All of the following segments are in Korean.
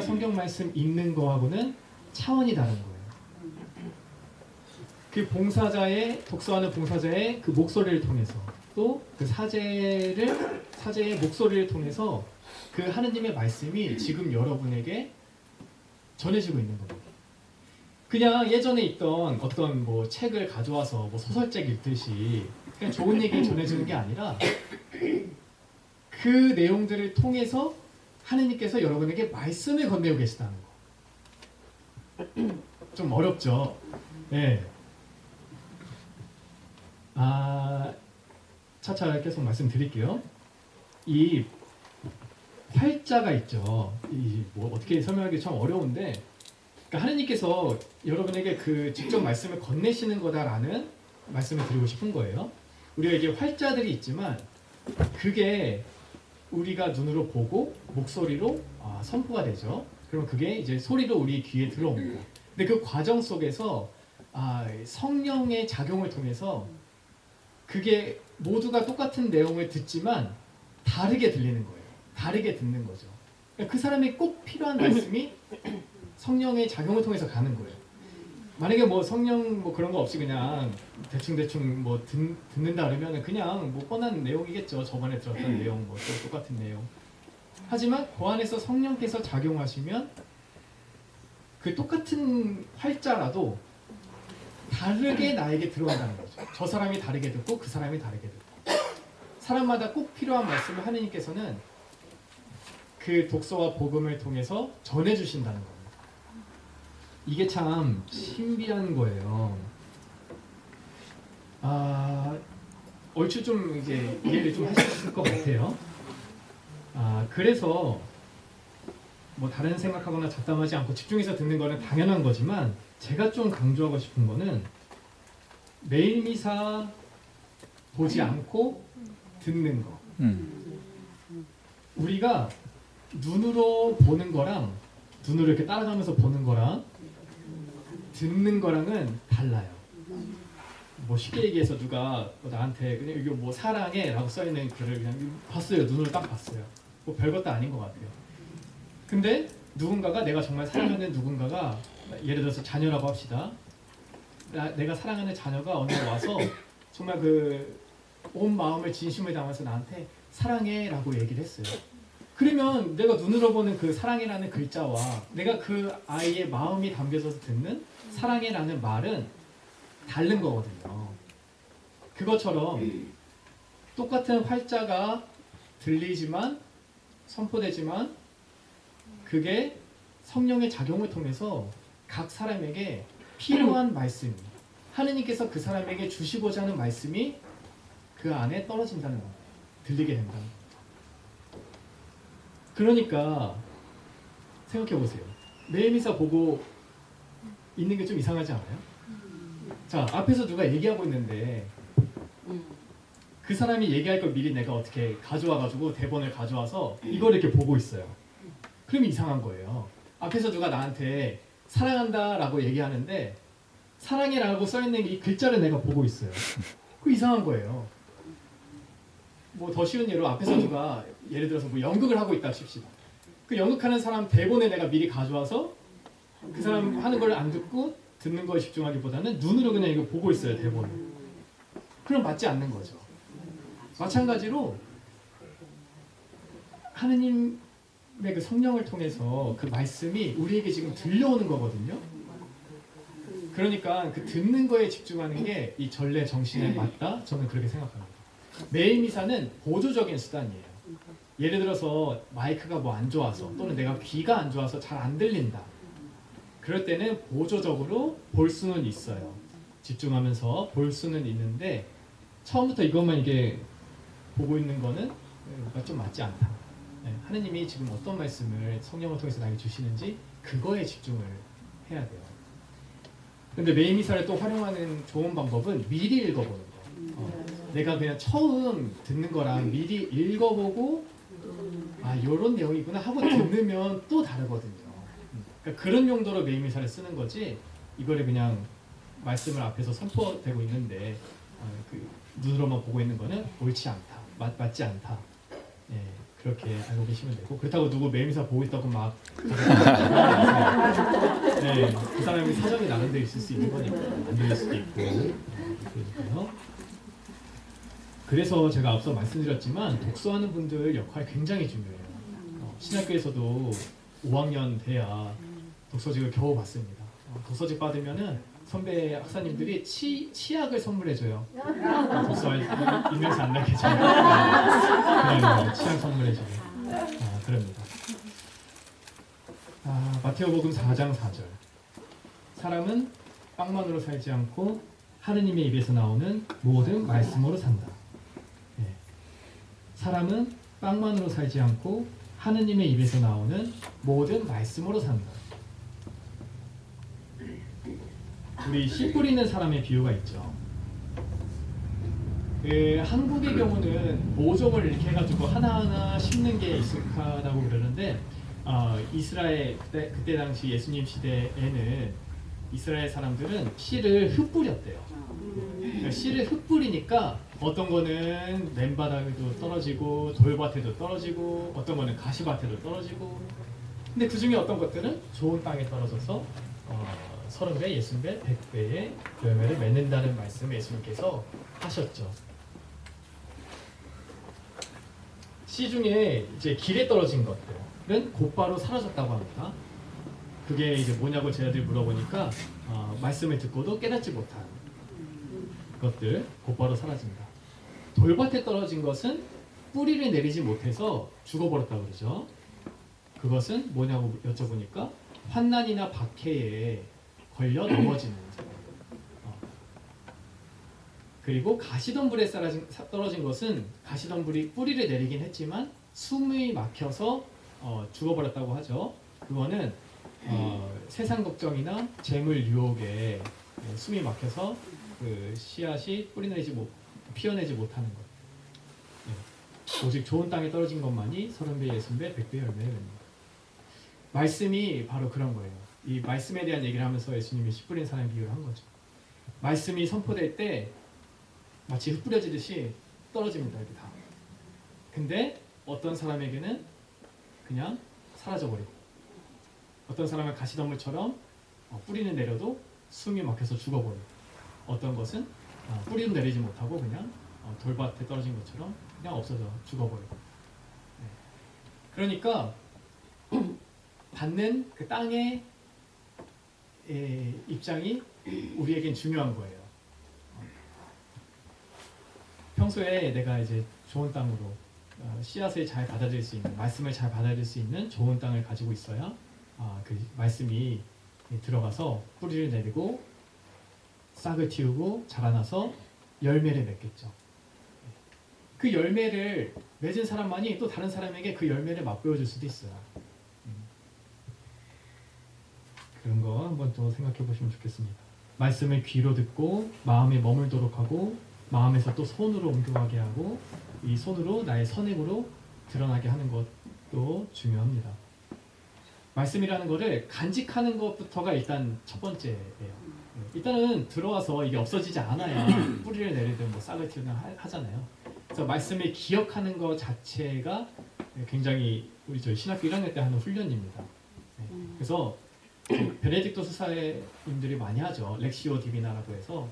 성경 말씀 읽는 거하고는 차원이 다른 거예요. 그 봉사자의 독서하는 봉사자의 그 목소리를 통해서 또 그 사제의 목소리를 통해서 그 하느님의 말씀이 지금 여러분에게 전해지고 있는 겁니다. 그냥 예전에 있던 어떤 뭐 책을 가져와서 뭐 소설책 읽듯이 그냥 좋은 얘기 전해주는 게 아니라 그 내용들을 통해서 하느님께서 여러분에게 말씀을 건네고 계시다는 거. 좀 어렵죠? 네. 차차 계속 말씀드릴게요. 이 활자가 있죠. 뭐 어떻게 설명하기 참 어려운데, 그러니까 하느님께서 여러분에게 그 직접 말씀을 건네시는 거다라는 말씀을 드리고 싶은 거예요. 우리가 이게 활자들이 있지만 그게 우리가 눈으로 보고 목소리로 선포가 되죠. 그럼 그게 이제 소리로 우리 귀에 들어옵니다. 근데 그 과정 속에서 성령의 작용을 통해서 그게 모두가 똑같은 내용을 듣지만 다르게 들리는 거예요. 다르게 듣는 거죠. 그러니까 그 사람이 꼭 필요한 말씀이 성령의 작용을 통해서 가는 거예요. 만약에 뭐 성령 뭐 그런 거 없이 그냥 대충 뭐 듣는다 그러면 그냥 뭐 뻔한 내용이겠죠. 저번에 들었던 내용 뭐 또 똑같은 내용. 하지만 그 안에서 성령께서 작용하시면 그 똑같은 활자라도 다르게 나에게 들어온다는 거죠. 저 사람이 다르게 듣고 그 사람이 다르게 듣고 사람마다 꼭 필요한 말씀을 하느님께서는 그 독서와 복음을 통해서 전해주신다는 겁니다. 이게 참 신비한 거예요. 얼추 좀 이제 이해를 좀 하셨을 것 같아요. 그래서 뭐 다른 생각하거나 잡담하지 않고 집중해서 듣는 거는 당연한 거지만 제가 좀 강조하고 싶은 거는 매일 미사 보지 않고 듣는 거. 우리가 눈으로 보는 거랑 눈으로 이렇게 따라가면서 보는 거랑 듣는 거랑은 달라요. 뭐 쉽게 얘기해서 누가 나한테 그냥 이거 뭐 사랑해 라고 써있는 글을 그냥 봤어요. 눈으로 딱 봤어요. 뭐 별것도 아닌 것 같아요. 근데 누군가가 내가 정말 사랑하는 누군가가 예를 들어서 자녀라고 합시다. 내가 사랑하는 자녀가 어느 날 와서 정말 그 온 마음을 진심을 담아서 나한테 사랑해 라고 얘기를 했어요. 그러면 내가 눈으로 보는 그 사랑해라는 글자와 내가 그 아이의 마음이 담겨져서 듣는 사랑해라는 말은 다른 거거든요. 그것처럼 똑같은 활자가 들리지만 선포되지만 그게 성령의 작용을 통해서 각 사람에게 필요한 말씀, 하느님께서 그 사람에게 주시고자 하는 말씀이 그 안에 떨어진다는 겁니다. 들리게 된다는 겁니다. 그러니까 생각해 보세요. 매일 미사 보고 있는 게 좀 이상하지 않아요? 자, 앞에서 누가 얘기하고 있는데 그 사람이 얘기할 걸 미리 내가 어떻게 가져와가지고 대본을 가져와서 이걸 이렇게 보고 있어요. 그럼 이상한 거예요. 앞에서 누가 나한테 사랑한다 라고 얘기하는데 사랑해 라고 써있는 이 글자를 내가 보고 있어요. 그거 이상한 거예요. 뭐 더 쉬운 예로 앞에서 누가 예를 들어서 뭐 연극을 하고 있다 칩시다. 그 연극하는 사람 대본을 내가 미리 가져와서 그 사람 하는 걸 안 듣고 듣는 거에 집중하기보다는 눈으로 그냥 이거 보고 있어요. 대본을. 그럼 맞지 않는 거죠. 마찬가지로 하느님의 그 성령을 통해서 그 말씀이 우리에게 지금 들려오는 거거든요. 그러니까 그 듣는 거에 집중하는 게 이 전례 정신에 맞다? 저는 그렇게 생각합니다. 매일 미사는 보조적인 수단이에요. 예를 들어서 마이크가 뭐 안 좋아서 또는 내가 귀가 안 좋아서 잘 안 들린다. 그럴 때는 보조적으로 볼 수는 있어요. 집중하면서 볼 수는 있는데 처음부터 이것만 이게 보고 있는 거는 좀 맞지 않다. 하느님이 지금 어떤 말씀을 성령을 통해서 나에게 주시는지 그거에 집중을 해야 돼요. 근데 매일 미사를 또 활용하는 좋은 방법은 미리 읽어보는 거. 내가 그냥 처음 듣는 거랑 미리 읽어보고 이런 내용이구나 하고 듣으면 또 다르거든요. 그러니까 그런 용도로 매일 미사를 쓰는 거지 이거를 그냥 말씀을 앞에서 선포되고 있는데 그 눈으로만 보고 있는 거는 옳지 않다. 맞지 않다. 그렇게 알고 계시면 되고 그렇다고 누구 매임사 보고 있다고 막 네, 그 사람이 사정이 나름대로 있을 수 있는 거니까 안 들릴 수도 있고 그러니까요. 그래서 제가 앞서 말씀드렸지만 독서하는 분들 역할이 굉장히 중요해요. 신학교에서도 5학년 돼야 독서직을 겨우 받습니다. 독서직 받으면은 선배 학사님들이 치약을 선물해줘요. 독서 입냄새 안 나게 그냥 치약 선물해주고 그럽니다. 마태오복음 4장 4절 사람은 빵만으로 살지 않고 하느님의 입에서 나오는 모든 말씀으로 산다. 네. 사람은 빵만으로 살지 않고 하느님의 입에서 나오는 모든 말씀으로 산다. 우리 씨 뿌리는 사람의 비유가 있죠. 한국의 경우는 모종을 이렇게 해가지고 하나하나 심는 게 익숙하다고 그러는데 이스라엘 그때 당시 예수님 시대에는 이스라엘 사람들은 씨를 흩뿌렸대요. 그러니까 씨를 흩뿌리니까 어떤 거는 맨바닥에도 떨어지고 돌밭에도 떨어지고 어떤 거는 가시밭에도 떨어지고 근데 그 중에 어떤 것들은 좋은 땅에 떨어져서 30배, 60배, 100배의 열매를 맺는다는 말씀을 예수님께서 하셨죠. 씨 중에 이제 길에 떨어진 것들은 곧바로 사라졌다고 합니다. 그게 이제 뭐냐고 제자들이 물어보니까 말씀을 듣고도 깨닫지 못한 것들 곧바로 사라진다. 돌밭에 떨어진 것은 뿌리를 내리지 못해서 죽어버렸다고 그러죠. 그것은 뭐냐고 여쭤보니까 환난이나 박해에 걸려 넘어지는 그리고 가시덤불에 떨어진 것은 가시덤불이 뿌리를 내리긴 했지만 숨이 막혀서 죽어버렸다고 하죠. 그거는 세상 걱정이나 재물 유혹에 숨이 막혀서 그 씨앗이 피어내지 못하는 것. 네. 오직 좋은 땅에 떨어진 것만이 30배, 60배, 100배 열매를 맺는다. 말씀이 바로 그런 거예요. 이 말씀에 대한 얘기를 하면서 예수님이 씨 뿌린 사람 비유를 한 거죠. 말씀이 선포될 때 마치 흩뿌려지듯이 떨어집니다. 이렇게 다. 근데 어떤 사람에게는 그냥 사라져버리고 어떤 사람은 가시덤불처럼 뿌리는 내려도 숨이 막혀서 죽어버리고 어떤 것은 뿌리도 내리지 못하고 그냥 돌밭에 떨어진 것처럼 그냥 없어져 죽어버리고 네. 그러니까 받는 그 땅의 입장이 우리에겐 중요한 거예요. 평소에 내가 이제 좋은 땅으로 씨앗을 잘 받아들일 수 있는 말씀을 잘 받아들일 수 있는 좋은 땅을 가지고 있어야 그 말씀이 들어가서 뿌리를 내리고 싹을 틔우고 자라나서 열매를 맺겠죠. 그 열매를 맺은 사람만이 또 다른 사람에게 그 열매를 맛보여줄 수도 있어요. 그런 거 한번 또 생각해 보시면 좋겠습니다. 말씀을 귀로 듣고 마음에 머물도록 하고 마음에서 또 손으로 옮겨가게 하고 이 손으로 나의 선행으로 드러나게 하는 것도 중요합니다. 말씀이라는 거를 간직하는 것부터가 일단 첫 번째예요. 일단은 들어와서 이게 없어지지 않아야 뿌리를 내리든 뭐 싹을 틔우든 하잖아요. 그래서 말씀을 기억하는 것 자체가 굉장히 우리 저희 신학교 1학년 때 하는 훈련입니다. 그래서 베네딕토 수사님들이 많이 하죠. 렉시오 디비나라고 해서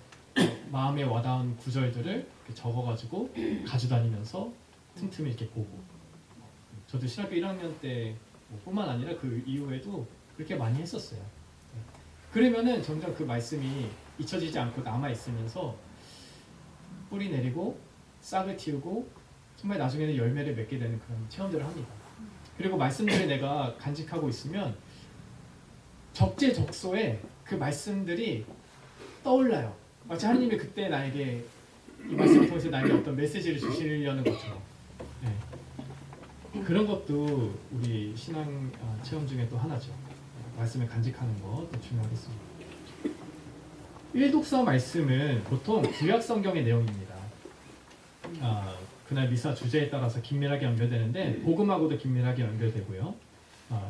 마음에 와닿은 구절들을 이렇게 적어가지고 가져다니면서 틈틈이 이렇게 보고 저도 신학교 1학년 때 뿐만 아니라 그 이후에도 그렇게 많이 했었어요. 그러면은 점점 그 말씀이 잊혀지지 않고 남아있으면서 뿌리 내리고 싹을 틔우고 정말 나중에는 열매를 맺게 되는 그런 체험들을 합니다. 그리고 말씀들을 내가 간직하고 있으면 적재적소에 그 말씀들이 떠올라요. 마치 하나님이 그때 나에게 이 말씀을 통해서 나에게 어떤 메시지를 주시려는 것처럼 그런 것도 우리 신앙 체험 중에 또 하나죠. 말씀을 간직하는 것도 중요하겠습니다. 일독서 말씀은 보통 구약 성경의 내용입니다. 그날 미사 주제에 따라서 긴밀하게 연결되는데 복음하고도 긴밀하게 연결되고요.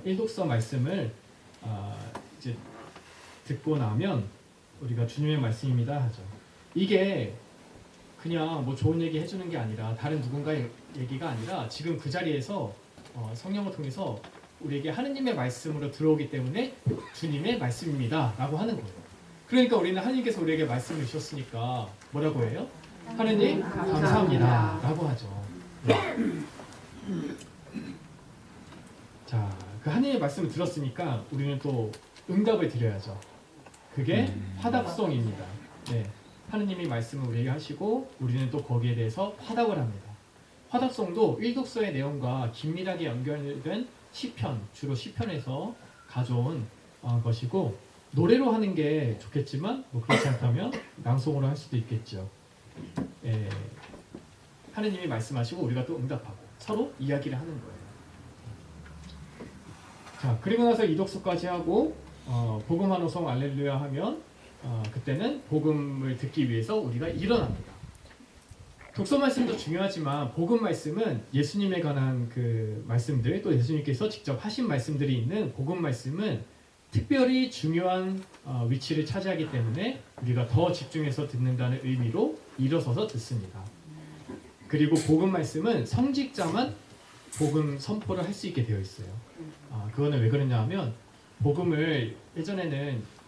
일독서 말씀을 이제 듣고 나면 우리가 주님의 말씀입니다 하죠. 이게 그냥 뭐 좋은 얘기 해주는 게 아니라 다른 누군가의 얘기가 아니라 지금 그 자리에서 성령을 통해서 우리에게 하느님의 말씀으로 들어오기 때문에 주님의 말씀입니다 라고 하는 거예요. 그러니까 우리는 하느님께서 우리에게 말씀을 주셨으니까 뭐라고 해요? 하느님 감사합니다 라고 하죠. 네. 자, 그 하느님의 말씀을 들었으니까 우리는 또 응답을 드려야죠. 그게 화답송입니다. 네. 하느님이 말씀을 우리에게 하시고 우리는 또 거기에 대해서 화답을 합니다. 화답송도 일독서의 내용과 긴밀하게 연결된 시편, 주로 시편에서 가져온 것이고 노래로 하는 게 좋겠지만 뭐 그렇지 않다면 낭송으로 할 수도 있겠죠. 하느님이 말씀하시고 우리가 또 응답하고 서로 이야기를 하는 거예요. 자, 그리고 나서 이독서까지 하고 복음한 호성 알렐루야 하면 그때는 복음을 듣기 위해서 우리가 일어납니다. 독서 말씀도 중요하지만 복음 말씀은 예수님에 관한 그 말씀들 또 예수님께서 직접 하신 말씀들이 있는 복음 말씀은 특별히 중요한 위치를 차지하기 때문에 우리가 더 집중해서 듣는다는 의미로 일어서서 듣습니다. 그리고 복음 말씀은 성직자만 복음 선포를 할 수 있게 되어 있어요. 그거는 왜 그러냐 하면 복음을 예전에는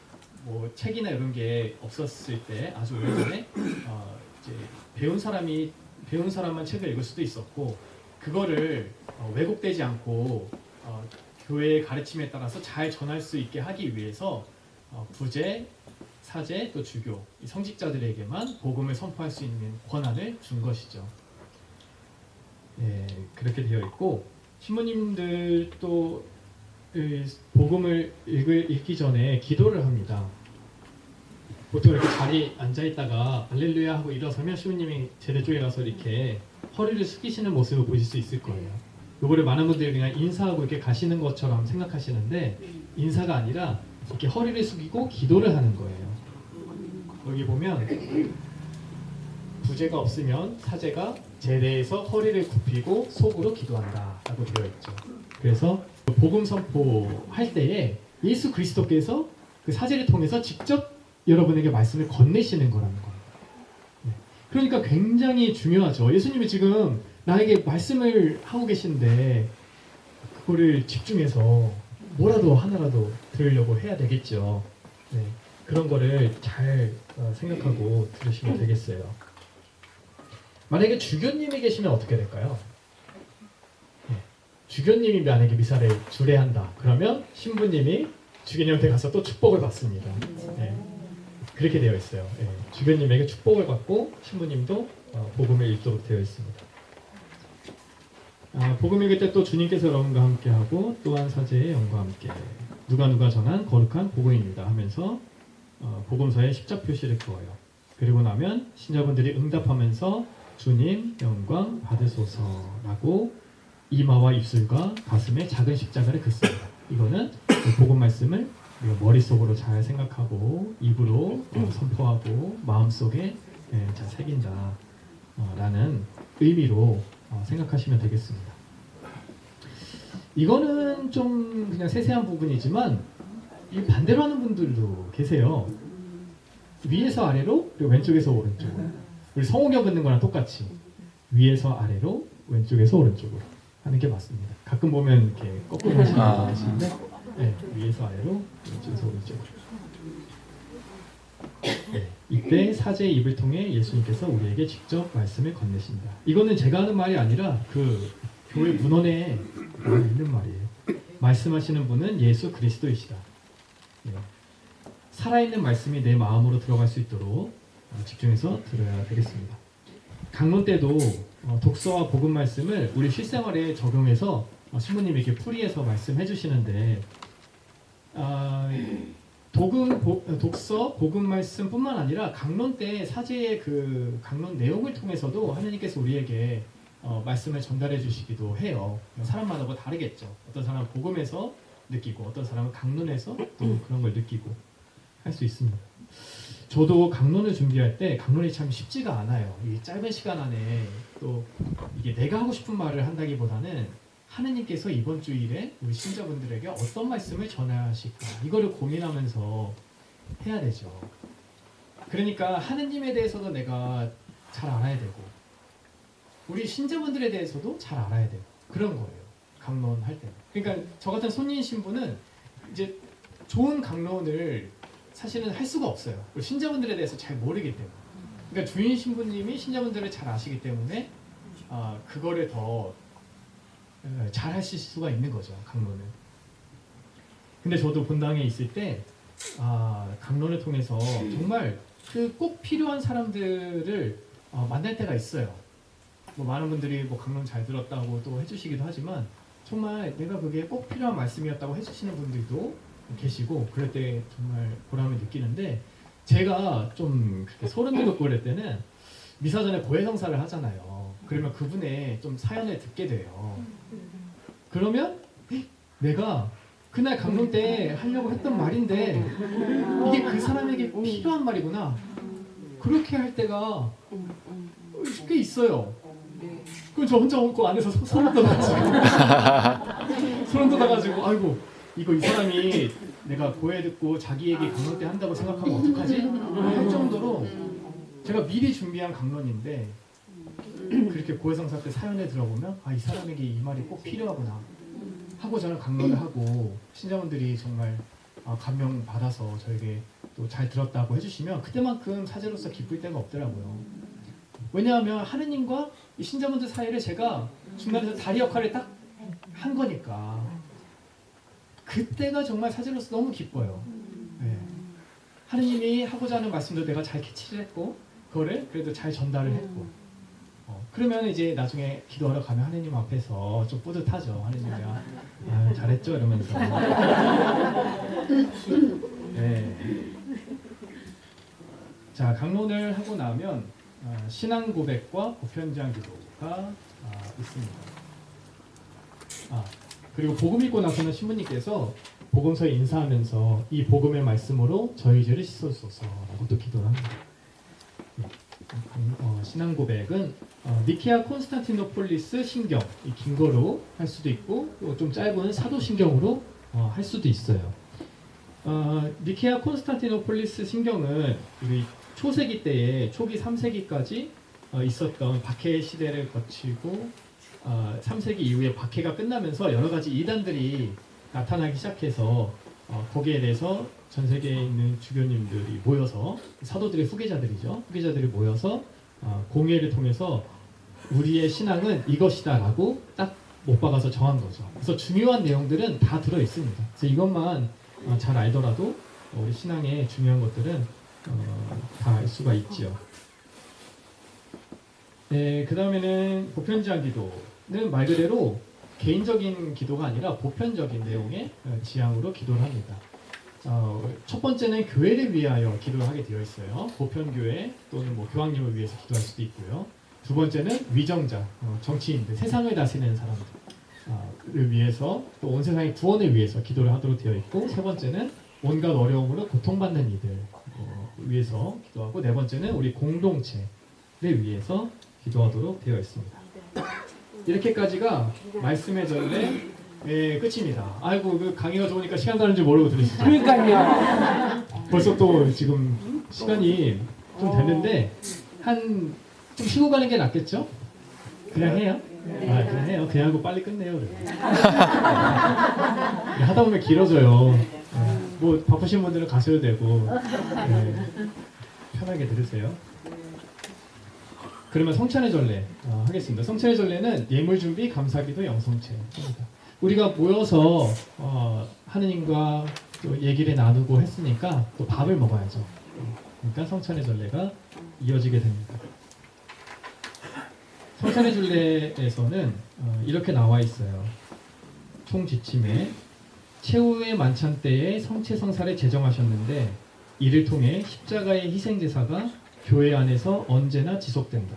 뭐 책이나 이런 게 없었을 때 아주 오래전에 이제 배운 사람만 책을 읽을 수도 있었고 그거를 왜곡되지 않고 교회의 가르침에 따라서 잘 전할 수 있게 하기 위해서 부제, 사제 또 주교 이 성직자들에게만 복음을 선포할 수 있는 권한을 준 것이죠. 네, 그렇게 되어 있고 신부님들도 복음을 읽기 전에 기도를 합니다. 보통 이렇게 자리에 앉아있다가 할렐루야 하고 일어서면 신부님이 제대 쪽에 가서 이렇게 허리를 숙이시는 모습을 보실 수 있을 거예요. 요거를 많은 분들이 그냥 인사하고 이렇게 가시는 것처럼 생각하시는데 인사가 아니라 이렇게 허리를 숙이고 기도를 하는 거예요. 여기 보면 부제가 없으면 사제가 제대에서 허리를 굽히고 속으로 기도한다 라고 되어 있죠. 그래서 복음 선포할 때에 예수 그리스도께서 그 사제를 통해서 직접 여러분에게 말씀을 건네시는 거라는 거예요. 그러니까 굉장히 중요하죠. 예수님이 지금 나에게 말씀을 하고 계신데 그거를 집중해서 뭐라도 하나라도 들으려고 해야 되겠죠. 네, 그런 거를 잘 생각하고 들으시면 되겠어요. 만약에 주교님이 계시면 어떻게 될까요? 네, 주교님이 만약에 미사를 주례한다. 그러면 신부님이 주교님한테 가서 또 축복을 받습니다. 네, 그렇게 되어 있어요. 네, 주교님에게 축복을 받고 신부님도 복음을 읽도록 되어 있습니다. 복음 읽을 때 또 주님께서 여러분과 함께하고 또한 사제의 영과 함께 누가 전한 거룩한 복음입니다 하면서 복음서에 십자 표시를 그어요. 그리고 나면 신자분들이 응답하면서 주님 영광 받으소서라고 이마와 입술과 가슴에 작은 십자가를 긋습니다. 이거는 복음 말씀을 우리가 머릿속으로 잘 생각하고 입으로 선포하고 마음속에 잘 새긴다 라는 의미로 생각하시면 되겠습니다. 이거는 좀 그냥 세세한 부분이지만 이 반대로 하는 분들도 계세요. 위에서 아래로 그리고 왼쪽에서 오른쪽으로. 우리 성호경 긋는 거랑 똑같이 위에서 아래로 왼쪽에서 오른쪽으로 하는 게 맞습니다. 가끔 보면 이렇게 거꾸로 하시는 분들 계시는데 네, 위에서 아래로 왼쪽에서 오른쪽으로. 네, 이때 사제의 입을 통해 예수님께서 우리에게 직접 말씀을 건네신다. 이거는 제가 하는 말이 아니라 그 교회 문헌에 있는 말이에요. 말씀하시는 분은 예수 그리스도이시다. 네. 살아있는 말씀이 내 마음으로 들어갈 수 있도록 집중해서 들어야 되겠습니다. 강론 때도 독서와 복음 말씀을 우리 실생활에 적용해서 신부님이 이렇게 풀이해서 말씀해 주시는데 독서, 복음 말씀뿐만 아니라 강론 때 사제의 그 강론 내용을 통해서도 하나님께서 우리에게 말씀을 전달해 주시기도 해요. 사람마다 뭐 다르겠죠. 어떤 사람은 복음에서 느끼고 어떤 사람은 강론에서 또 그런 걸 느끼고 할 수 있습니다. 저도 강론을 준비할 때 강론이 참 쉽지가 않아요. 이 짧은 시간 안에 또 이게 내가 하고 싶은 말을 한다기보다는 하느님께서 이번 주일에 우리 신자분들에게 어떤 말씀을 전하실까 이거를 고민하면서 해야 되죠. 그러니까 하느님에 대해서도 내가 잘 알아야 되고 우리 신자분들에 대해서도 잘 알아야 되고 그런 거예요. 강론할 때. 그러니까 저 같은 손님 신부는 이제 좋은 강론을 사실은 할 수가 없어요. 우리 신자분들에 대해서 잘 모르기 때문에. 그러니까 주인 신부님이 신자분들을 잘 아시기 때문에 그거를 더 잘 하실 수가 있는 거죠. 강론을. 근데 저도 본당에 있을 때 강론을 통해서 정말 그 꼭 필요한 사람들을 만날 때가 있어요. 뭐 많은 분들이 뭐 강론 잘 들었다고 또 해주시기도 하지만 정말 내가 그게 꼭 필요한 말씀이었다고 해주시는 분들도 계시고 그럴 때 정말 보람을 느끼는데 제가 좀 그렇게 소름 돋고 그럴 때는 미사 전에 고해성사를 하잖아요. 그러면 그분의 좀 사연을 듣게 돼요. 그러면 내가 그날 강론 때 하려고 했던 말인데 이게 그 사람에게 필요한 말이구나. 그렇게 할 때가 꽤 있어요. 그럼 저 혼자 그 안에서 소름 돋아가지고 소름 돋아가지고 아이고 이거 이 사람이 내가 고해 듣고 자기 얘기 강론 때 한다고 생각하면 어떡하지? 할 정도로 제가 미리 준비한 강론인데 그렇게 고해성사 때 사연을 들어보면 이 사람에게 이 말이 꼭 필요하구나 하고 저는 강론을 하고 신자분들이 정말 감명 받아서 저에게 또 잘 들었다고 해주시면 그때만큼 사제로서 기쁠 때가 없더라고요. 왜냐하면 하느님과 이 신자분들 사이를 제가 중간에서 다리 역할을 딱 한 거니까 그때가 정말 사제로서 너무 기뻐요. 네. 하느님이 하고자 하는 말씀도 내가 잘 캐치를 했고 그거를 그래도 잘 전달을 했고 그러면 이제 나중에 기도하러 가면 하느님 앞에서 좀 뿌듯하죠. 하느님이 잘했죠 이러면서 네. 자, 강론을 하고 나면 신앙 고백과 보편제한 기도가 있습니다. 그리고 복음 읽고 나서는 신부님께서 복음서에 인사하면서 이 복음의 말씀으로 저희 죄를 씻어주소서라고 또 기도를 합니다. 신앙 고백은 니케아 콘스탄티노폴리스 신경, 이 긴 거로 할 수도 있고 또 좀 짧은 사도 신경으로 할 수도 있어요. 니케아 콘스탄티노폴리스 신경은 초세기 때에 초기 3세기까지 있었던 박해 시대를 거치고 3세기 이후에 박해가 끝나면서 여러 가지 이단들이 나타나기 시작해서 거기에 대해서 전 세계에 있는 주교님들이 모여서 사도들의 후계자들이 모여서 공회를 통해서 우리의 신앙은 이것이다 라고 딱 못 박아서 정한 거죠. 그래서 중요한 내용들은 다 들어있습니다. 그래서 이것만 잘 알더라도 우리 신앙의 중요한 것들은 다 알 수가 있지요. 네, 그 다음에는 보편제한 기도는 말 그대로 개인적인 기도가 아니라 보편적인 내용의 지향으로 기도를 합니다. 첫 번째는 교회를 위하여 기도를 하게 되어 있어요. 보편교회 또는 뭐 교황님을 위해서 기도할 수도 있고요. 두 번째는 위정자, 정치인들, 세상을 다스리는 사람들을 위해서 또 온 세상의 구원을 위해서 기도를 하도록 되어 있고, 세 번째는 온갖 어려움으로 고통받는 이들 위해서 기도하고, 네 번째는 우리 공동체를 위해서 기도하도록 되어 있습니다. 이렇게까지가 말씀의 전례 끝입니다. 아이고, 그 강의가 좋으니까 시간 가는 줄 모르고 들으시죠? 그러니까요. 벌써 또 지금 시간이 좀 됐는데 좀 쉬고 가는 게 낫겠죠? 그냥 해요? 그냥 해요. 그냥 하고 빨리 끝내요. 하다 보면 길어져요. 뭐 바쁘신 분들은 가셔도 되고 편하게 들으세요. 그러면 성찬의 전례 하겠습니다. 성찬의 전례는 예물 준비, 감사기도, 영성체입니다. 우리가 모여서 하느님과 또 얘기를 나누고 했으니까 또 밥을 먹어야죠. 그러니까 성찬의 전례가 이어지게 됩니다. 성찬의 전례에서는 이렇게 나와 있어요. 총 지침에 최후의 만찬 때에 성체성사를 제정하셨는데 이를 통해 십자가의 희생제사가 교회 안에서 언제나 지속된다.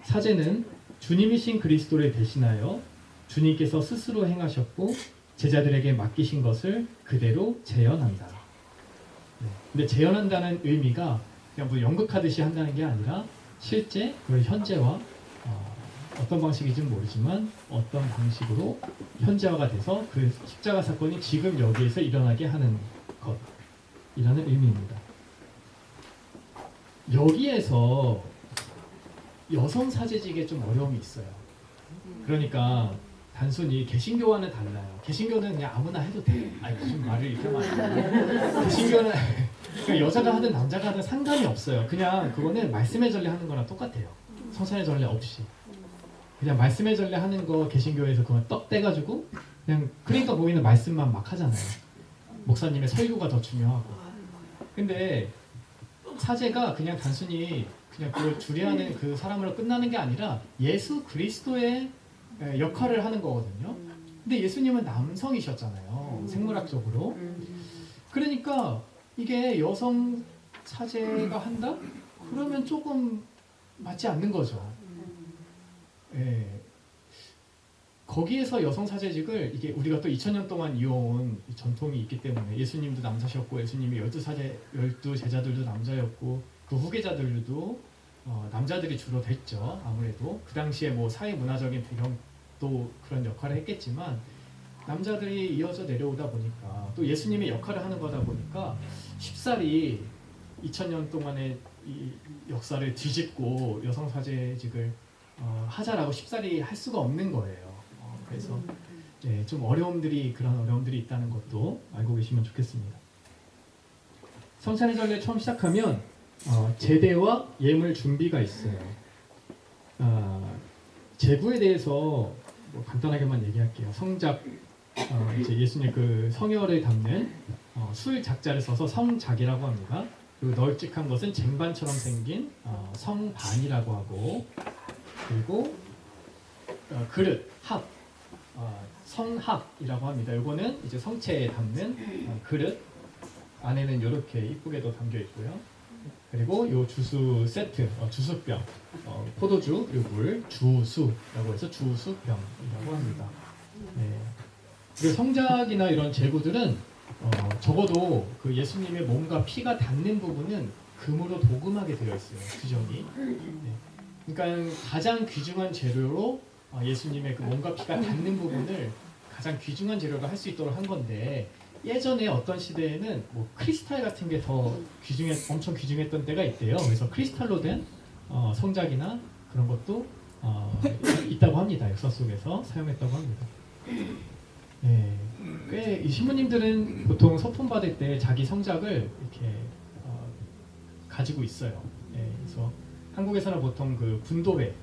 사제는 주님이신 그리스도를 대신하여 주님께서 스스로 행하셨고 제자들에게 맡기신 것을 그대로 재현한다. 근데 재현한다는 의미가 그냥 뭐 연극하듯이 한다는 게 아니라 실제 그 현재와 어떤 방식인지는 모르지만 어떤 방식으로 현재화가 돼서 그 십자가 사건이 지금 여기에서 일어나게 하는 것이라는 의미입니다. 여기에서 여성 사제직에 좀 어려움이 있어요. 그러니까 단순히 개신교와는 달라요. 개신교는 그냥 아무나 해도 돼. 아니 무슨 말을 이렇게 하면 개신교는 그러니까 여자가 하든 남자가 하든 상관이 없어요. 그냥 그거는 말씀의 전례 하는 거랑 똑같아요. 성찬의 전례 없이. 그냥 말씀의 전례 하는 거 개신교에서 그거 떡 떼가지고 그냥 그러니까 보이는 말씀만 막 하잖아요. 목사님의 설교가 더 중요하고. 근데 사제가 그냥 단순히 그냥 그걸 주례하는 그 사람으로 끝나는 게 아니라 예수 그리스도의 역할을 하는 거거든요. 근데 예수님은 남성이셨잖아요. 생물학적으로. 그러니까 이게 여성 사제가 한다? 그러면 조금 맞지 않는 거죠. 예. 거기에서 여성 사제직을 이게 우리가 또 2000년 동안 이어온 전통이 있기 때문에 예수님도 남자셨고 예수님이 12 제자들도 남자였고 그 후계자들도 남자들이 주로 됐죠. 아무래도 그 당시에 뭐 사회 문화적인 배경도 그런 역할을 했겠지만 남자들이 이어져 내려오다 보니까 또 예수님의 역할을 하는 거다 보니까 쉽사리 2000년 동안의 이 역사를 뒤집고 여성 사제직을 하자라고 쉽사리 할 수가 없는 거예요. 그래서 네, 좀 그런 어려움들이 있다는 것도 알고 계시면 좋겠습니다. 성찬의 전례 처음 시작하면 제대와 예물 준비가 있어요. 제구에 대해서 뭐 간단하게만 얘기할게요. 성작 이제 예수님 그 성혈을 담는 술 작자를 써서 성작이라고 합니다. 그리고 널찍한 것은 쟁반처럼 생긴 성반이라고 하고 그리고 그릇 합 성합이라고 합니다. 이거는 이제 성체에 담는 그릇 안에는 이렇게 이쁘게도 담겨 있고요. 그리고 요 주수 세트, 주수병, 포도주 그리고 물, 주수라고 해서 주수병이라고 합니다. 네. 그리고 성작이나 이런 제구들은 적어도 그 예수님의 몸과 피가 닿는 부분은 금으로 도금하게 되어 있어요. 규정이. 네. 그러니까 가장 귀중한 재료로 예수님의 그 몸과 피가 닿는 부분을 가장 귀중한 재료로 할 수 있도록 한 건데 예전에 어떤 시대에는 뭐 크리스탈 같은 게 더 엄청 귀중했던 때가 있대요. 그래서 크리스탈로 된 성작이나 그런 것도 있다고 합니다. 역사 속에서 사용했다고 합니다. 네, 꽤 이 신부님들은 보통 서품 받을 때 자기 성작을 이렇게 가지고 있어요. 네, 그래서 한국에서는 보통 그 분도회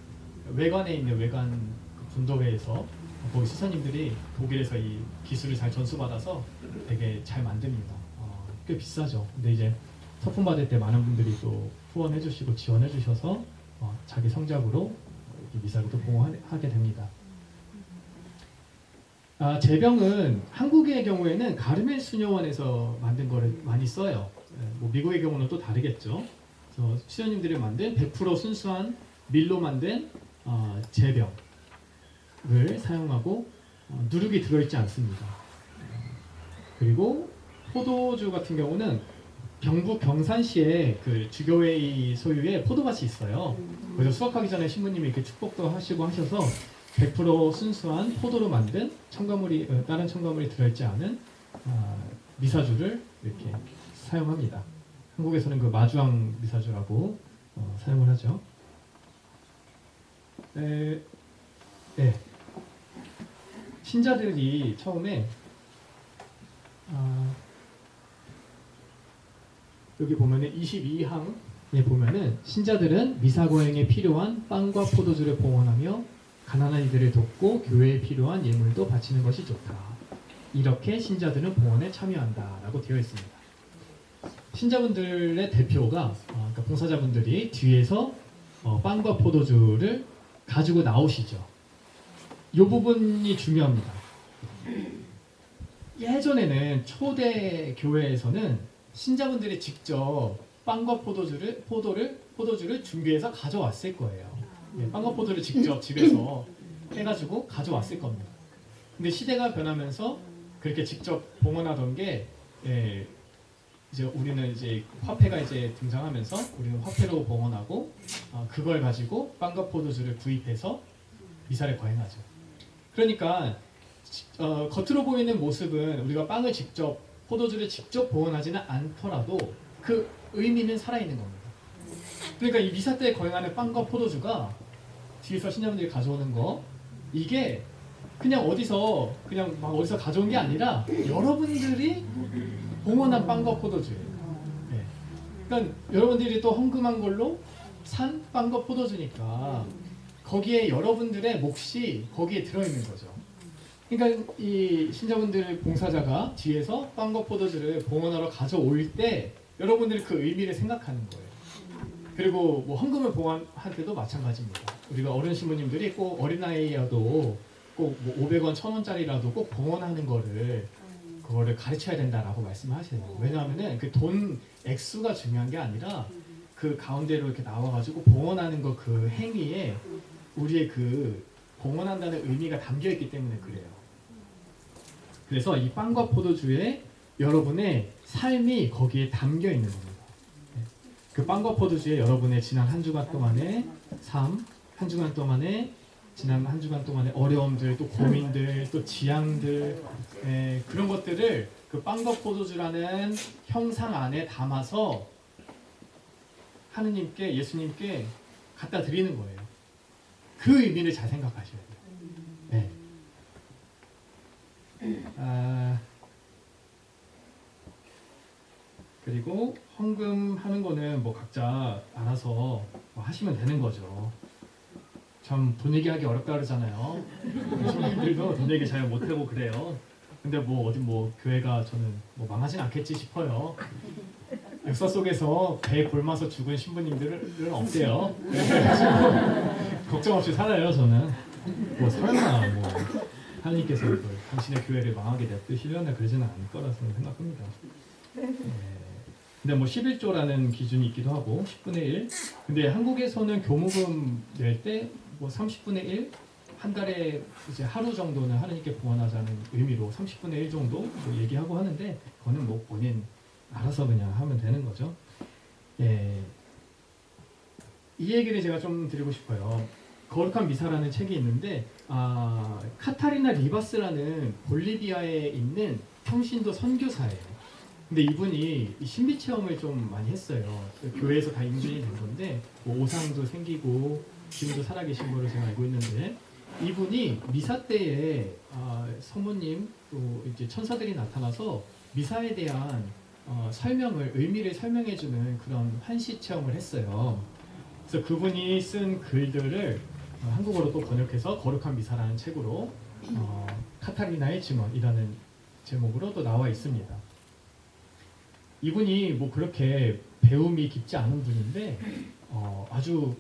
외관에 있는 외관 그 분도회에서 거기 수사님들이 독일에서 이 기술을 잘 전수받아서 되게 잘 만듭니다. 꽤 비싸죠. 근데 이제 서품 받을 때 많은 분들이 또 후원해주시고 지원해주셔서 자기 성작으로 미사를 또 봉헌하게 됩니다. 제병은 한국의 경우에는 가르멜 수녀원에서 만든 거를 많이 써요. 뭐 미국의 경우는 또 다르겠죠. 그래서 수녀님들이 만든 100% 순수한 밀로 만든 제병을 사용하고 누룩이 들어있지 않습니다. 그리고 포도주 같은 경우는 경북 경산시에 그 주교회 소유의 포도밭이 있어요. 그래서 수확하기 전에 신부님이 이렇게 축복도 하시고 하셔서 100% 순수한 포도로 만든 다른 첨가물이 들어있지 않은 미사주를 이렇게 사용합니다. 한국에서는 그 마주왕 미사주라고 사용을 하죠. 네. 신자들이 처음에 여기 보면은 22항에 보면은 신자들은 미사 거행에 필요한 빵과 포도주를 봉헌하며 가난한 이들을 돕고 교회에 필요한 예물도 바치는 것이 좋다. 이렇게 신자들은 봉헌에 참여한다라고 되어 있습니다. 신자분들의 대표가 그러니까 봉사자분들이 뒤에서 빵과 포도주를 가지고 나오시죠. 이 부분이 중요합니다. 예전에는 초대 교회에서는 신자분들이 직접 빵과 포도주를 준비해서 가져왔을 거예요. 빵과 포도를 직접 집에서 해가지고 가져왔을 겁니다. 근데 시대가 변하면서 그렇게 직접 봉헌하던 게 이제 우리는 이제 화폐가 이제 등장하면서 우리는 화폐로 봉헌하고 그걸 가지고 빵과 포도주를 구입해서 미사를 거행하죠. 그러니까 겉으로 보이는 모습은 우리가 빵을 직접 포도주를 직접 봉헌하지는 않더라도 그 의미는 살아있는 겁니다. 그러니까 이 미사 때 거행하는 빵과 포도주가 뒤에서 신자분들이 가져오는 거, 이게 그냥 그냥 어디서 가져온 게 아니라 여러분들이 봉헌한 빵과 포도주예요. 네. 그러니까 여러분들이 또 헌금한 걸로 산 빵과 포도주니까 거기에 여러분들의 몫이 거기에 들어있는 거죠. 그러니까 이 신자분들 봉사자가 뒤에서 빵과 포도주를 봉헌하러 가져올 때 여러분들이 그 의미를 생각하는 거예요. 그리고 뭐 헌금을 봉헌할 때도 마찬가지입니다. 우리가 어른 신부님들이 꼭 어린아이여도 꼭 뭐 500원, 1000원짜리라도 꼭 봉헌하는 그거를 가르쳐야 된다라고 말씀하시네요. 왜냐하면은 그 돈 액수가 중요한 게 아니라 그 가운데로 이렇게 나와가지고 봉헌하는 거 그 행위에 우리의 그 봉헌한다는 의미가 담겨 있기 때문에 그래요. 그래서 이 빵과 포도주에 여러분의 삶이 거기에 담겨 있는 겁니다. 그 빵과 포도주에 여러분의 지난 한 주간 동안의 삶, 지난 한 주간 동안의 어려움들, 또 고민들, 또 지향들, 그런 것들을 그 빵과 포도주라는 형상 안에 담아서 하느님께, 예수님께 갖다 드리는 거예요. 그 의미를 잘 생각하셔야 돼요. 네. 그리고 헌금하는 거는 뭐 각자 알아서 뭐 하시면 되는 거죠. 참 돈 얘기하기 어렵다 그러잖아요. 손님들도 돈 얘기 잘 못하고 그래요. 근데 뭐 어디 뭐 교회가 저는 뭐 망하진 않겠지 싶어요. 역사 속에서 배에 골마서 죽은 신부님들은 없대요. 걱정 없이 살아요 저는. 뭐 설마 뭐 하나님께서 당신의 교회를 망하게 냅두시려나 그러지는 않을 거라서 생각합니다. 근데 뭐 11조라는 기준이 있기도 하고 10분의 1. 근데 한국에서는 교무금 낼 때 뭐 30분의 1, 한 달에 이제 하루 정도는 하나님께 봉헌하자는 의미로 30분의 1 정도 뭐 얘기하고 하는데 그거는 뭐 본인 알아서 그냥 하면 되는 거죠. 예. 이 얘기를 제가 좀 드리고 싶어요. 거룩한 미사라는 책이 있는데 카타리나 리바스라는 볼리비아에 있는 평신도 선교사예요. 근데 이분이 신비 체험을 좀 많이 했어요. 교회에서 다 인준이 된 건데 뭐 오상도 생기고 지금도 살아계신 걸로 제가 알고 있는데 이분이 미사 때에 성모님 또 이제 천사들이 나타나서 미사에 대한 의미를 설명해주는 그런 환시 체험을 했어요. 그래서 그분이 쓴 글들을 한국어로 또 번역해서 거룩한 미사라는 책으로 카타리나의 증언이라는 제목으로 또 나와 있습니다. 이분이 뭐 그렇게 배움이 깊지 않은 분인데 아주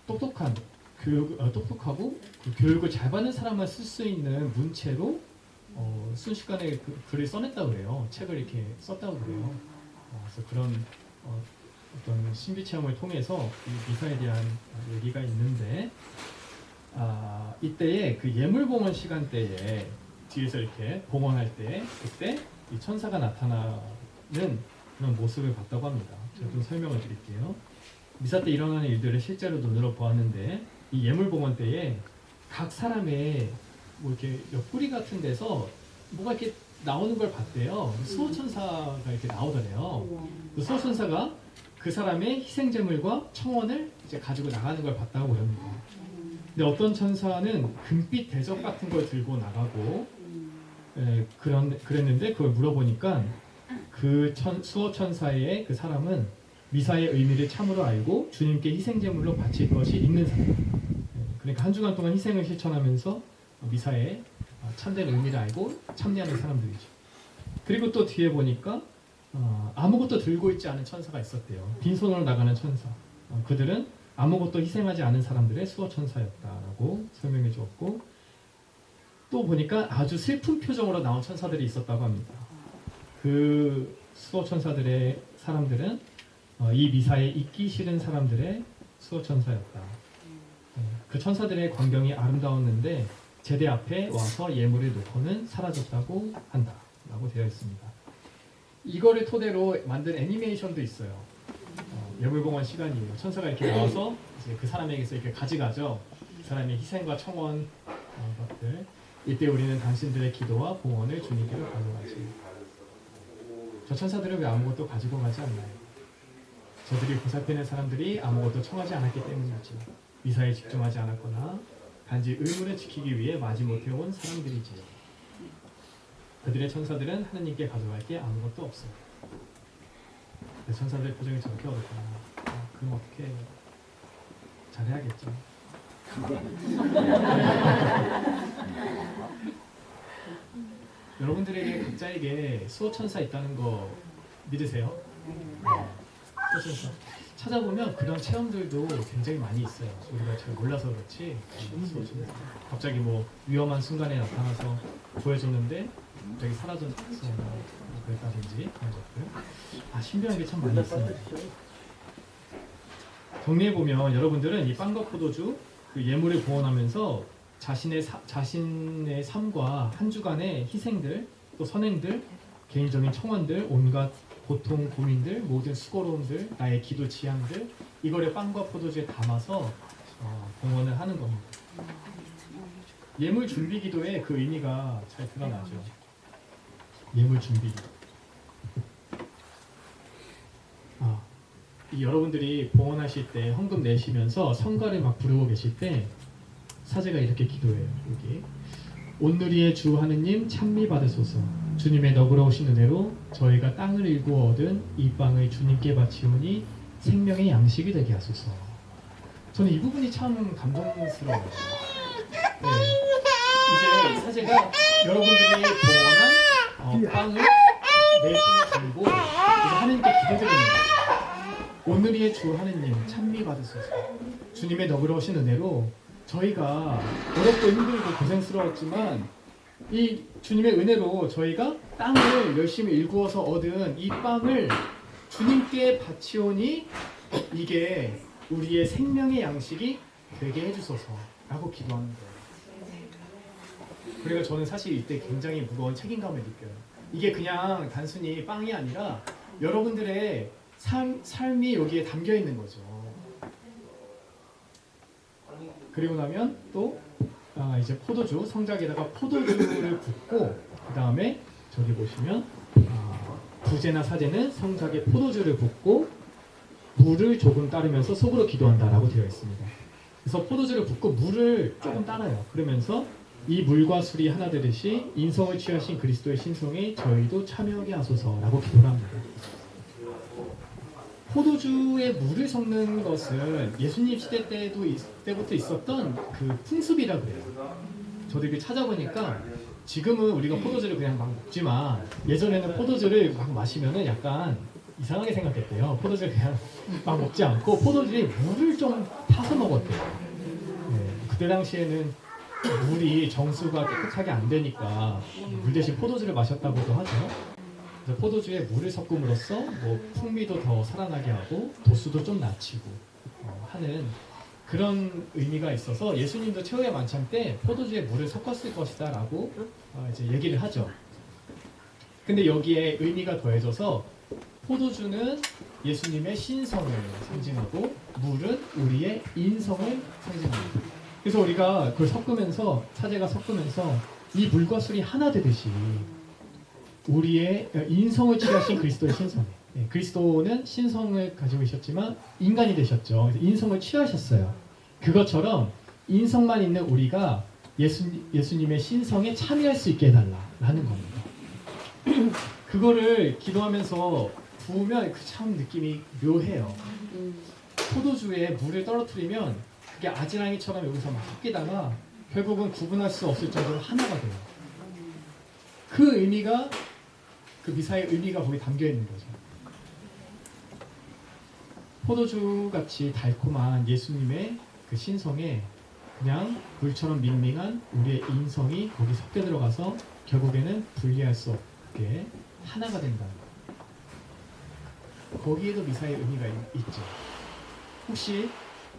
똑똑하고 그 교육을 잘 받는 사람만 쓸 수 있는 문체로 순식간에 글을 써냈다고 그래요. 책을 이렇게 썼다고 그래요. 그래서 그런 어떤 신비 체험을 통해서 이 미사에 대한 얘기가 있는데 이때에 그 예물봉헌 시간대에 뒤에서 이렇게 봉헌할 때 그때 이 천사가 나타나는 그런 모습을 봤다고 합니다. 제가 좀 설명을 드릴게요. 미사 때 일어나는 일들을 실제로 눈으로 보았는데 이 예물봉헌 때에 각 사람의 뭐 이렇게 옆구리 같은 데서 뭐가 이렇게 나오는 걸 봤대요. 수호천사가 이렇게 나오더래요. 그 수호천사가 그 사람의 희생제물과 청원을 이제 가지고 나가는 걸 봤다고 합니다. 근데 어떤 천사는 금빛 대접 같은 걸 들고 나가고 그랬는데 그걸 물어보니까 그 수호천사의 그 사람은 미사의 의미를 참으로 알고 주님께 희생제물로 바칠 것이 있는 사람. 그러니까 한 주간 동안 희생을 실천하면서 미사의 참된 의미를 알고 참여하는 사람들이죠. 그리고 또 뒤에 보니까 아무것도 들고 있지 않은 천사가 있었대요. 빈손으로 나가는 천사. 그들은 아무것도 희생하지 않은 사람들의 수호천사였다라고 설명해 주었고 또 보니까 아주 슬픈 표정으로 나온 천사들이 있었다고 합니다. 그 수호천사들의 사람들은 이 미사에 있기 싫은 사람들의 수호천사였다. 그 천사들의 광경이 아름다웠는데 제대 앞에 와서 예물을 놓고는 사라졌다고 한다 라고 되어 있습니다. 이거를 토대로 만든 애니메이션도 있어요. 예물봉헌 시간이에요. 천사가 이렇게 나와서 이제 그 사람에게서 이렇게 가져가죠. 그 사람의 희생과 청원 것들. 이때 우리는 당신들의 기도와 봉헌을 주님께로 가져가지. 저 천사들은 왜 아무것도 가지고 가지 않나요? 저들이 보살피는 사람들이 아무것도 청하지 않았기 때문이지. 미사에 집중하지 않았거나 단지 의무를 지키기 위해 마지못해 온 사람들이지. 그들의 천사들은 하느님께 가져갈 게 아무것도 없어. 천사들의 표정이 저렇게 어렵구나. 그럼 어떻게 해요? 잘해야겠죠. 여러분들에게 각자에게 수호천사 있다는 거 믿으세요? 수호천사 찾아보면 그런 체험들도 굉장히 많이 있어요. 우리가 잘 몰라서 그렇지. 수호천사 갑자기 뭐 위험한 순간에 나타나서 구해줬는데 갑자기 사라졌어 그랬다든지 그런 것들. 신비한 게 참 많이 있습니다. 정리해보면 여러분들은 이 빵과 포도주 그 예물을 봉헌하면서 자신의 삶과 한 주간의 희생들, 또 선행들, 개인적인 청원들, 온갖 고통, 고민들, 모든 수고로움들, 나의 기도 지향들 이거를 빵과 포도주에 담아서 봉헌을 하는 겁니다. 예물 준비 기도의 그 의미가 잘 드러나죠. 예물 준비 기도. 여러분들이 봉헌하실 때 헌금 내시면서 성가를 막 부르고 계실 때 사제가 이렇게 기도해요. 여기 온누리의 주 하느님 찬미 받으소서. 주님의 너그러우신 은혜로 저희가 땅을 일구어 얻은 이 빵을 주님께 바치오니 생명의 양식이 되게 하소서. 저는 이 부분이 참 감동스러워요. 네. 이제 사제가 여러분들이 봉헌한 빵을 내 손에 들고 하느님께 기도드리는 거예요. 오늘의 주 하느님 찬미 받으소서. 주님의 너그러우신 은혜로 저희가 어렵고 힘들고 고생스러웠지만 이 주님의 은혜로 저희가 땅을 열심히 일구어서 얻은 이 빵을 주님께 바치오니 이게 우리의 생명의 양식이 되게 해주소서 라고 기도하는 거예요. 그리고 저는 사실 이때 굉장히 무거운 책임감을 느껴요. 이게 그냥 단순히 빵이 아니라 여러분들의 삶이 여기에 담겨 있는 거죠. 그리고 나면 또 이제 포도주 성작에다가 포도주를 붓고 그 다음에 저기 보시면 부제나 사제는 성작에 포도주를 붓고 물을 조금 따르면서 속으로 기도한다라고 되어 있습니다. 그래서 포도주를 붓고 물을 조금 따라요. 그러면서 이 물과 술이 하나 되듯이 인성을 취하신 그리스도의 신성에 저희도 참여하게 하소서라고 기도를 합니다. 포도주에 물을 섞는 것은 예수님 시대 때부터 있었던 그 풍습이라 그래요. 저도 이렇게 찾아보니까 지금은 우리가 포도주를 그냥 막 먹지만 예전에는 포도주를 막 마시면은 약간 이상하게 생각했대요. 포도주를 그냥 막 먹지 않고 포도주에 물을 좀 타서 먹었대요. 네, 그때 당시에는 물이 정수가 깨끗하게 안 되니까 물 대신 포도주를 마셨다고도 하죠. 그래서 포도주에 물을 섞음으로써 뭐 풍미도 더 살아나게 하고 도수도 좀 낮추고 하는 그런 의미가 있어서 예수님도 최후의 만찬 때 포도주에 물을 섞었을 것이다 라고 이제 얘기를 하죠. 근데 여기에 의미가 더해져서 포도주는 예수님의 신성을 상징하고 물은 우리의 인성을 상징합니다. 그래서 우리가 그걸 섞으면서 사제가 섞으면서 이 물과 술이 하나 되듯이 우리의 인성을 취하신 그리스도의 신성. 네, 그리스도는 신성을 가지고 계셨지만 인간이 되셨죠. 그래서 인성을 취하셨어요. 그것처럼 인성만 있는 우리가 예수님의 신성에 참여할 수 있게 해달라라는 겁니다. 그거를 기도하면서 부으면 참 느낌이 묘해요. 포도주에 물을 떨어뜨리면 그게 아지랑이처럼 여기서 막 섞이다가 결국은 구분할 수 없을 정도로 하나가 돼요. 그 의미가 그 미사의 의미가 거기 담겨 있는 거죠. 포도주 같이 달콤한 예수님의 그 신성에 그냥 물처럼 밍밍한 우리의 인성이 거기 섞여 들어가서 결국에는 분리할 수 없게 하나가 된다. 거기에도 미사의 의미가 있죠. 혹시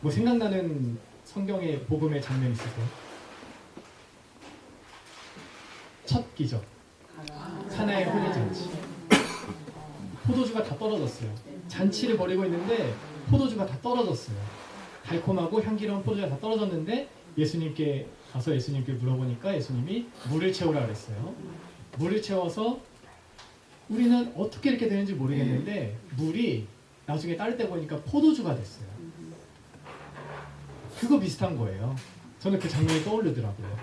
뭐 생각나는 성경의 복음의 장면 있으세요? 첫 기적. 카나의 혼인잔치. 포도주가 다 떨어졌어요. 잔치를 벌이고 있는데 포도주가 다 떨어졌어요. 달콤하고 향기로운 포도주가 다 떨어졌는데 예수님께 가서 예수님께 물어보니까 예수님이 물을 채우라 그랬어요. 물을 채워서 우리는 어떻게 이렇게 되는지 모르겠는데 물이 나중에 따를 때 보니까 포도주가 됐어요. 그거 비슷한 거예요. 저는 그 장면이 떠오르더라고요.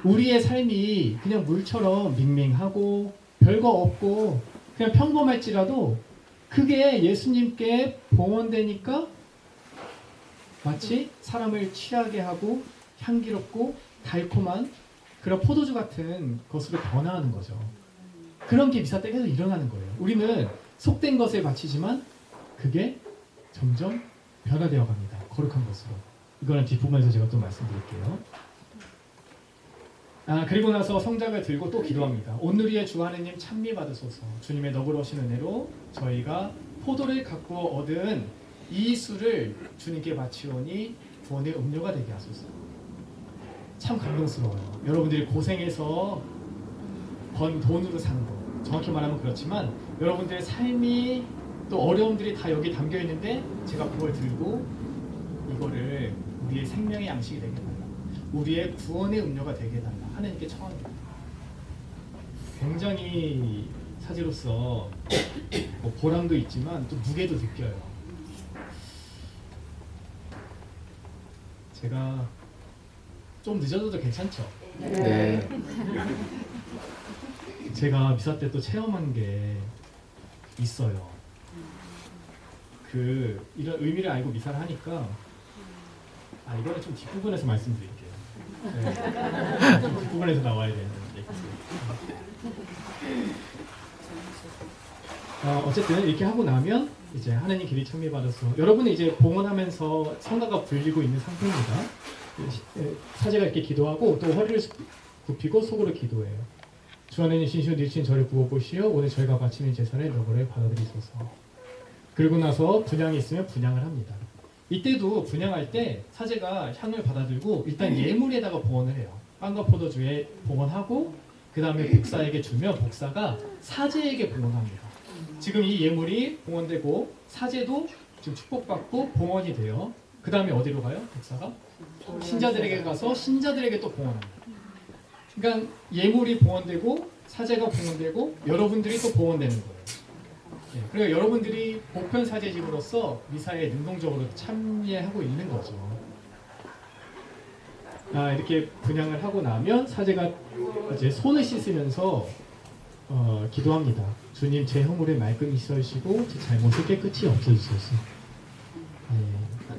우리의 삶이 그냥 물처럼 밍밍하고 별거 없고 그냥 평범할지라도 그게 예수님께 봉헌되니까 마치 사람을 취하게 하고 향기롭고 달콤한 그런 포도주 같은 것으로 변화하는 거죠. 그런 게 미사 때 계속 일어나는 거예요. 우리는 속된 것을 바치지만 그게 점점 변화되어 갑니다. 거룩한 것으로. 이거는 뒷부분에서 제가 또 말씀드릴게요. 그리고 나서 성작을 들고 또 기도합니다. 온누리의 주 하느님 찬미 받으소서. 주님의 너그러우신 은혜로 저희가 포도를 갖고 얻은 이 술을 주님께 바치오니 구원의 음료가 되게 하소서. 참 감동스러워요. 여러분들이 고생해서 번 돈으로 산 거. 정확히 말하면 그렇지만 여러분들의 삶이 또 어려움들이 다 여기 담겨 있는데 제가 그걸 들고 이거를 우리의 생명의 양식이 되게 해달라. 우리의 구원의 음료가 되게 해달라. 하나님께 청합니다. 굉장히 사제로서 뭐 보람도 있지만 또 무게도 느껴요. 제가 좀 늦어져도 괜찮죠? 네. 제가 미사 때 또 체험한 게 있어요. 이런 의미를 알고 미사를 하니까 이거는 좀 뒷부분에서 말씀드릴게요. 네. 뒷부분에서 나와야 되는 얘기죠. 어쨌든 이렇게 하고 나면 이제 하나님 길이 찬미 받아서 여러분은 이제 봉헌하면서 성가가 불리고 있는 상태입니다. 사제가 이렇게 기도하고 또 허리를 굽히고 속으로 기도해요. 주 하나님 신시오 니친 저를 부어보시오. 오늘 저희가 바치는 제사를 너그러이 받아들이소서. 그리고 나서 분향이 있으면 분향을 합니다. 이때도 분향할 때 사제가 향을 받아들고 일단 예물에다가 봉헌을 해요. 빵과 포도주에 봉헌하고 그 다음에 복사에게 주면 복사가 사제에게 봉헌합니다. 지금 이 예물이 봉헌되고 사제도 지금 축복받고 봉헌이 돼요. 그 다음에 어디로 가요? 복사가? 신자들에게 가서 신자들에게 또 봉헌합니다. 그러니까 예물이 봉헌되고 사제가 봉헌되고 여러분들이 또 봉헌되는 거예요. 그러니까 여러분들이 보편 사제직으로서 미사에 능동적으로 참여하고 있는 거죠. 이렇게 분향을 하고 나면 사제가 이제 손을 씻으면서 기도합니다. 주님 제 허물을 말끔히 씻으시고 제 잘못을 깨끗이 없애주소서.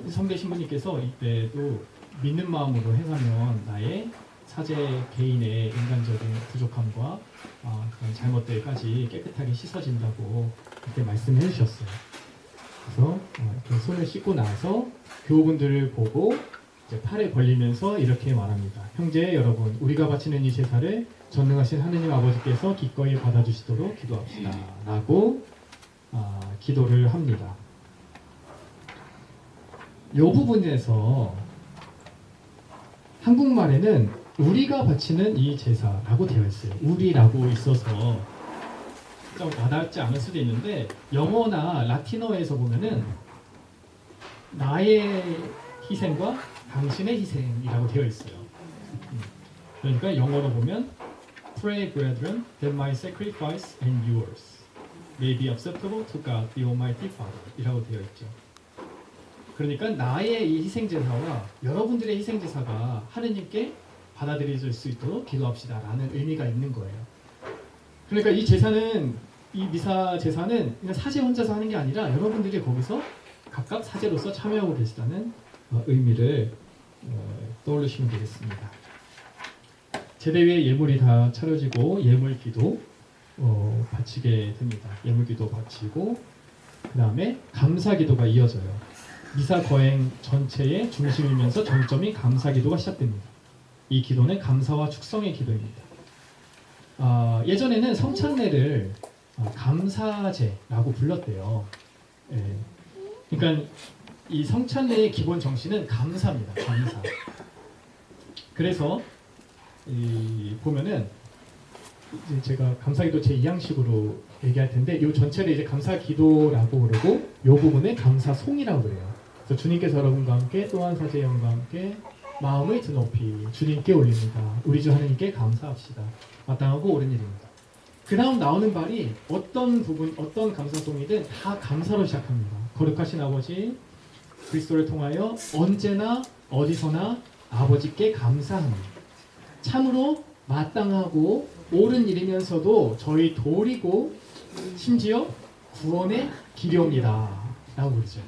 선배 신부님께서 이때도 믿는 마음으로 행하면 나의 사제 개인의 인간적인 부족함과 그런 잘못들까지 깨끗하게 씻어진다고 그때 말씀해 주셨어요. 그래서 이렇게 손을 씻고 나서 교우분들을 보고 이제 팔을 벌리면서 이렇게 말합니다. 형제 여러분, 우리가 바치는 이 제사를 전능하신 하느님 아버지께서 기꺼이 받아주시도록 기도합시다. 라고 기도를 합니다. 이 부분에서 한국말에는 우리가 바치는 이 제사라고 되어 있어요. 우리라고 있어서 좀 와닿지 않을 수도 있는데 영어나 라틴어에서 보면은 나의 희생과 당신의 희생이라고 되어 있어요. 그러니까 영어로 보면 Pray, brethren, that my sacrifice and yours may be acceptable to God, the Almighty Father 이라고 되어 있죠. 그러니까 나의 이 희생제사와 여러분들의 희생제사가 하느님께 받아들여질 수 있도록 기도합시다 라는 의미가 있는 거예요. 그러니까 이 제사는, 이 미사 제사는 그냥 사제 혼자서 하는 게 아니라 여러분들이 거기서 각각 사제로서 참여하고 계시다는 의미를 떠올리시면 되겠습니다. 제대 위에 예물이 다 차려지고 예물 기도 바치게 됩니다. 예물 기도 바치고 그 다음에 감사 기도가 이어져요. 미사 거행 전체의 중심이면서 정점이 감사 기도가 시작됩니다. 이 기도는 감사와 축성의 기도입니다. 예전에는 성찬례를 감사제라고 불렀대요. 그러니까 이 성찬례의 기본 정신은 감사입니다. 감사. 그래서 보면은 이제 제가 감사기도 제 2양식으로 얘기할 텐데 이 전체를 이제 감사기도라고 그러고 이 부분에 감사송이라고 그래요. 그래서 주님께서 여러분과 함께 또한 사제의 영과 함께 마음을 드높이 주님께 올립니다. 우리 주 하나님께 감사합시다. 마땅하고 옳은 일입니다. 그 다음 나오는 말이 어떤 부분, 어떤 감사송이든 다 감사로 시작합니다. 거룩하신 아버지 그리스도를 통하여 언제나 어디서나 아버지께 감사합니다. 참으로 마땅하고 옳은 일이면서도 저희 도리고 심지어 구원의 길이옵니다 라고 그러죠.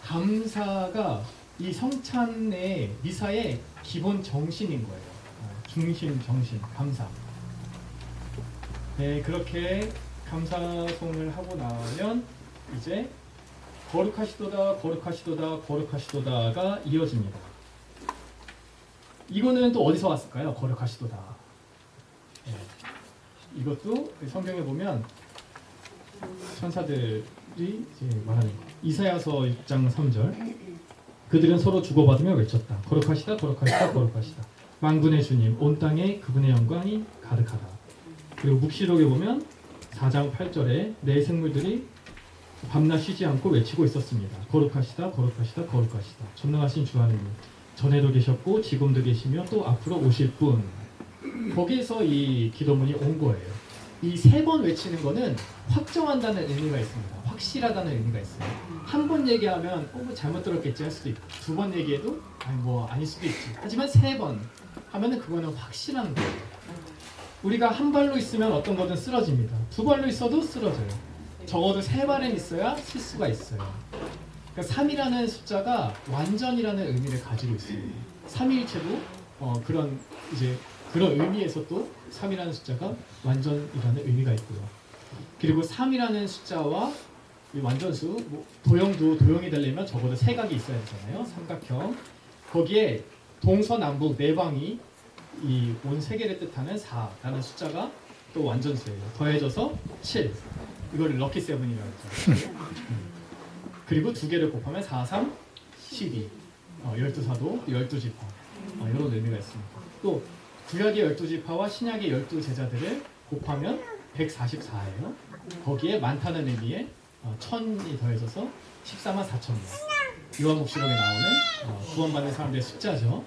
감사가 이 성찬의 미사의 기본 정신인 거예요. 중심 정신, 감사. 네, 그렇게 감사송을 하고 나면 이제 거룩하시도다 거룩하시도다 거룩하시도다가 이어집니다. 이거는 또 어디서 왔을까요? 거룩하시도다. 네. 이것도 성경에 보면 천사들이 이제 말하는 거. 이사야서 6장 3절. 그들은 서로 주고받으며 외쳤다. 거룩하시다 거룩하시다 거룩하시다. 만군의 주님 온 땅에 그분의 영광이 가득하다. 그리고 묵시록에 보면 4장 8절에 내 생물들이 밤낮 쉬지 않고 외치고 있었습니다. 거룩하시다 거룩하시다 거룩하시다. 전능하신 주 하느님 전에도 계셨고 지금도 계시며 또 앞으로 오실 분. 거기에서 이 기도문이 온 거예요. 이 세 번 외치는 거는 확정한다는 의미가 있습니다. 확실하다는 의미가 있어요. 한 번 얘기하면 뭐 잘못 들었겠지 할 수도 있고, 두 번 얘기해도 아닐 수도 있지. 하지만 세 번 하면은 그거는 확실한 거예요. 우리가 한 발로 있으면 어떤 거든 쓰러집니다. 두 발로 있어도 쓰러져요. 적어도 세 발은 있어야 실수가 있어요. 그러니까 3이라는 숫자가 완전이라는 의미를 가지고 있어요. 삼위일체도 그런 의미에서 또 3이라는 숫자가 완전이라는 의미가 있고요. 그리고 3이라는 숫자와 이 완전수, 도형도 도형이 되려면 적어도 세 각이 있어야 되잖아요. 삼각형. 거기에 동서남북 네 방이 이 온 세계를 뜻하는 4라는 숫자가 또 완전수예요. 더해져서 7. 이거를 럭키 세븐이라고 하죠. 그리고 두 개를 곱하면 4, 3, 12. 12사도, 12지파. 이런 의미가 있습니다. 또 구약의 12지파와 신약의 12제자들을 곱하면 144예요. 거기에 많다는 의미에 1000이 더해져서 14만 4천명. 요한복음에 나오는 구원받는 사람들의 숫자죠.